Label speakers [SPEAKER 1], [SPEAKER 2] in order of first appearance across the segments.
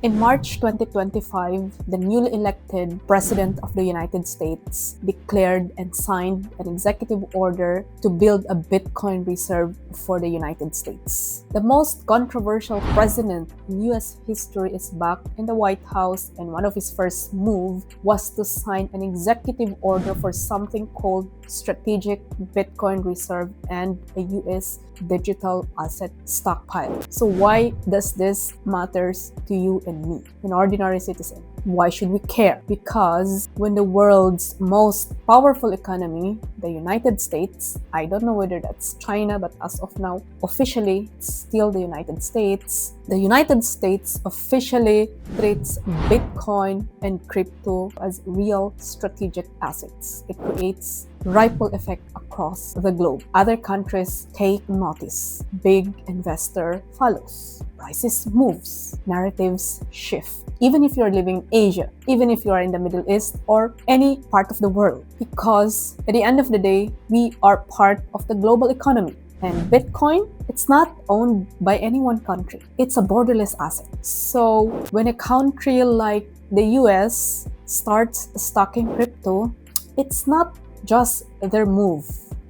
[SPEAKER 1] In March 2025, the newly elected President of the United States declared and signed an executive order to build a Bitcoin reserve for the United States. The most controversial president in US history is back in the White House, and one of his first moves was to sign an executive order for something called Strategic Bitcoin Reserve and a US digital asset stockpile. So why does this matters to you and me, an ordinary citizen? Why should we care? Because when the world's most powerful economy, the United States, I don't know whether that's China, but as of now, officially, it's still the United States. The United States officially treats Bitcoin and crypto as real strategic assets. It creates ripple effect across the globe. Other countries take notice. Big investor follows. Prices moves. Narratives shift. Even if you're living in Asia, even if you are in the Middle East or any part of the world, because at the end of the day, we are part of the global economy. And Bitcoin, it's not owned by any one country. It's a borderless asset. So when a country like the US starts stocking crypto, it's not just their move.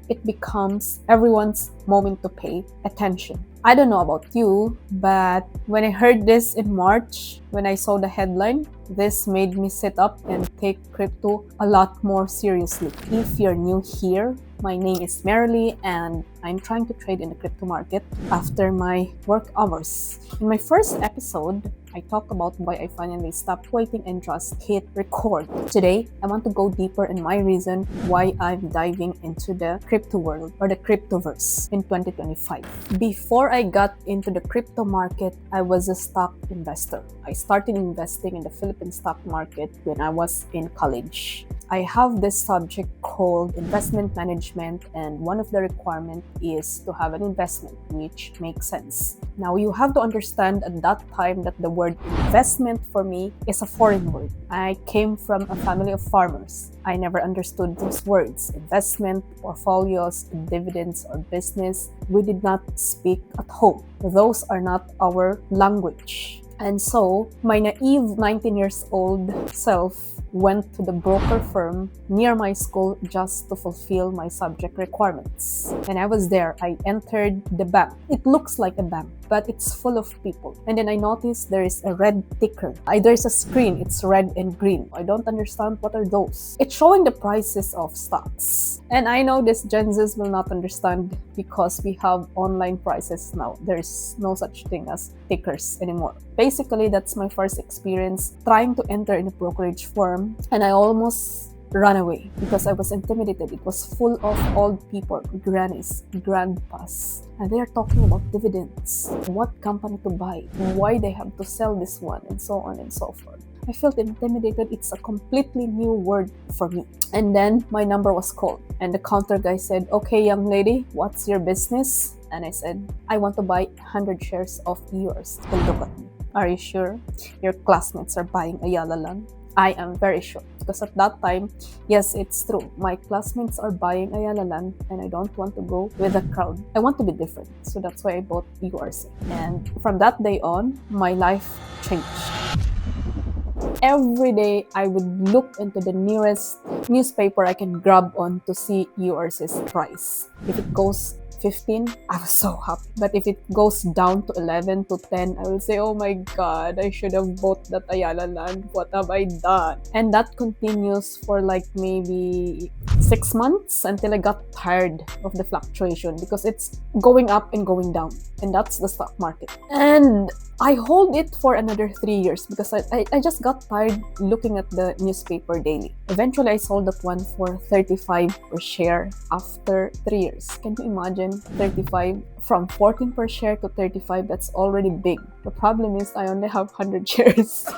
[SPEAKER 1] It becomes everyone's moment to pay attention. I don't know about you, but when I heard this in March, when I saw the headline, this made me sit up and take crypto a lot more seriously. If you're new here, my name is Marilee and I'm trying to trade in the crypto market after my work hours. In my first episode, I talked about why I finally stopped waiting and just hit record. Today, I want to go deeper in my reason why I'm diving into the crypto world or the cryptoverse in 2025. Before I got into the crypto market, I was a stock investor. I started investing in the Philippine stock market when I was in college. I have this subject called investment management, and one of the requirements is to have an investment, which makes sense. Now, you have to understand at that time that the word investment for me is a foreign word. I came from a family of farmers. I never understood those words. Investment, portfolios, dividends, or business. We did not speak at home. Those are not our language. And so, my naive 19 years old self went to the broker firm near my school just to fulfill my subject requirements. And I was there. I entered the bank. It looks like a bank, but it's full of people. And then I noticed there is a red ticker. There's a screen. It's red and green. I don't understand what are those. It's showing the prices of stocks. And I know this Gen Zs will not understand because we have online prices now. There's no such thing as tickers anymore. Basically, that's my first experience trying to enter in a brokerage firm, and I almost ran away because I was intimidated. It was full of old people, grannies, grandpas, and they are talking about dividends, what company to buy, why they have to sell this one, and so on and so forth. I felt intimidated. It's a completely new word for me. And then my number was called, and the counter guy said, "Okay, young lady, what's your business?" And I said, "I want to buy 100 shares of yours." He looked at me. "Are you sure your classmates are buying Ayala land?" I am very sure, because at that time, yes, it's true. My classmates are buying Ayala land and I don't want to go with the crowd. I want to be different. So that's why I bought URC. And from that day on, my life changed. Every day, I would look into the nearest newspaper I can grab on to see URC's price. If it goes 15, I was so happy. But if it goes down to 11 to 10, I will say, "Oh my God, I should have bought that Ayala land. What have I done?" And that continues for like maybe 6 months until I got tired of the fluctuation because it's going up and going down. And that's the stock market. And I hold it for another 3 years because I just got tired looking at the newspaper daily. Eventually, I sold that one for 35 per share after 3 years. Can you imagine 35? From 14 per share to 35, that's already big. The problem is I only have 100 shares.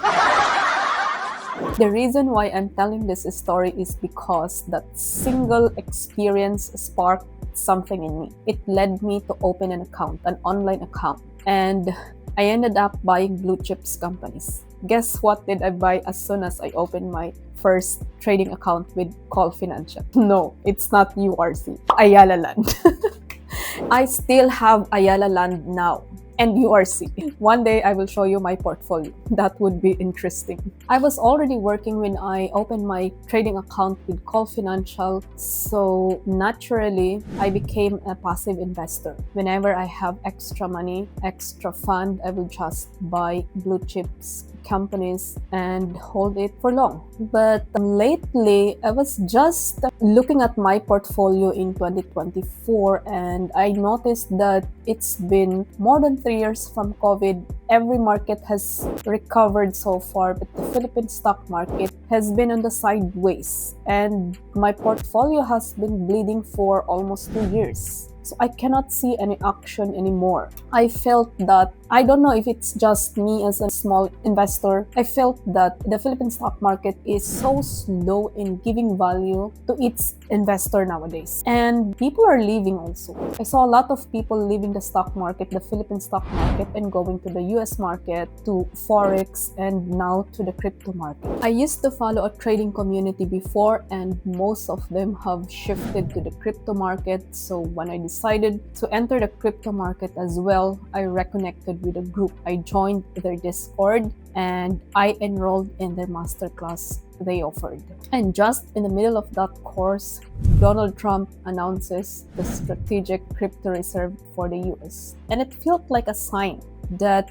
[SPEAKER 1] The reason why I'm telling this story is because that single experience sparked something in me. It led me to open an account, an online account. And I ended up buying blue chips companies. Guess what did I buy as soon as I opened my first trading account with Call Financial? No, it's not URC. Ayala land. I still have Ayala land now. and URC. One day I will show you my portfolio. That would be interesting. I was already working when I opened my trading account with Call Financial, so naturally I became a passive investor. Whenever I have extra money, extra fund, I will just buy blue chips companies and hold it for long. But lately, I was just looking at my portfolio in 2024 and I noticed that it's been more than 3 years from COVID. Every market has recovered so far, but the Philippine stock market has been on the sideways and my portfolio has been bleeding for almost 2 years. So I cannot see any action anymore. I felt that, I don't know if it's just me as a small investor, I felt that the Philippine stock market is so slow in giving value to its investor nowadays. And people are leaving also. I saw a lot of people leaving the stock market, the Philippine stock market, and going to the US market, to Forex, and now to the crypto market. I used to follow a trading community before and most of them have shifted to the crypto market. So when I decided to enter the crypto market as well, I reconnected with a group. I joined their Discord and I enrolled in their masterclass they offered. And just in the middle of that course, Donald Trump announces the strategic crypto reserve for the US. And it felt like a sign that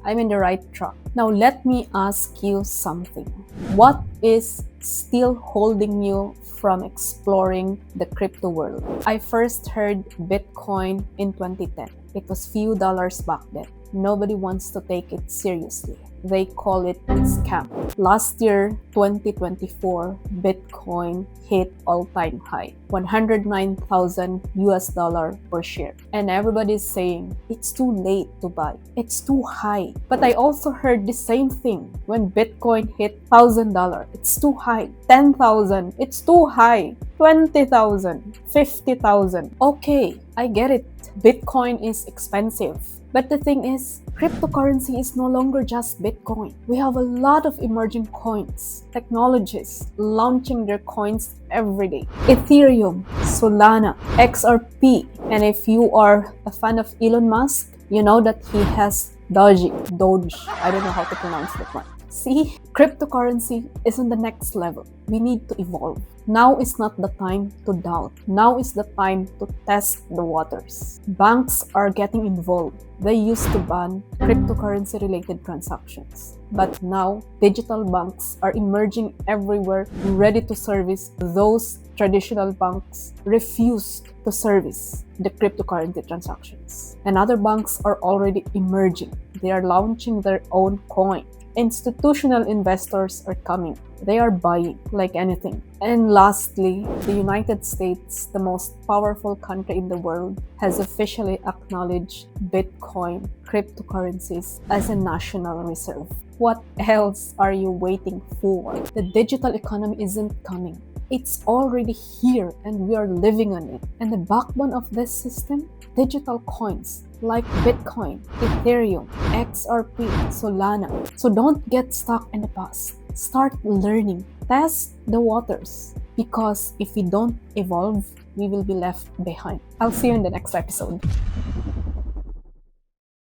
[SPEAKER 1] I'm in the right track. Now let me ask you something. What is still holding you from exploring the crypto world? I first heard Bitcoin in 2010. It was few dollars back then. Nobody wants to take it seriously. They call it scam. Last year, 2024, Bitcoin hit all-time high, 109,000 US dollar per share. And everybody's saying it's too late to buy. It's too high. But I also heard the same thing when Bitcoin hit $1,000. It's too high. 10,000. It's too high. 20,000. 50,000. Okay, I get it. Bitcoin is expensive. But the thing is, cryptocurrency is no longer just Bitcoin. We have a lot of emerging coins, technologies launching their coins every day. Ethereum, Solana, XRP. And if you are a fan of Elon Musk, you know that he has Doge. I don't know how to pronounce that one. See, cryptocurrency is on the next level. We need to evolve. Now is not the time to doubt. Now is the time to test the waters. Banks are getting involved. They used to ban cryptocurrency-related transactions. But now, digital banks are emerging everywhere, ready to service those traditional banks refused to service the cryptocurrency transactions. And other banks are already emerging. They are launching their own coin. Institutional investors are coming. They are buying like anything. And lastly, the United States, the most powerful country in the world, has officially acknowledged Bitcoin, cryptocurrencies, as a national reserve. What else are you waiting for? The digital economy isn't coming. It's already here and we are living on it. And the backbone of this system? Digital coins like Bitcoin, Ethereum, XRP, Solana. So don't get stuck in the past. Start learning. Test the waters. Because if we don't evolve, we will be left behind. I'll see you in the next episode.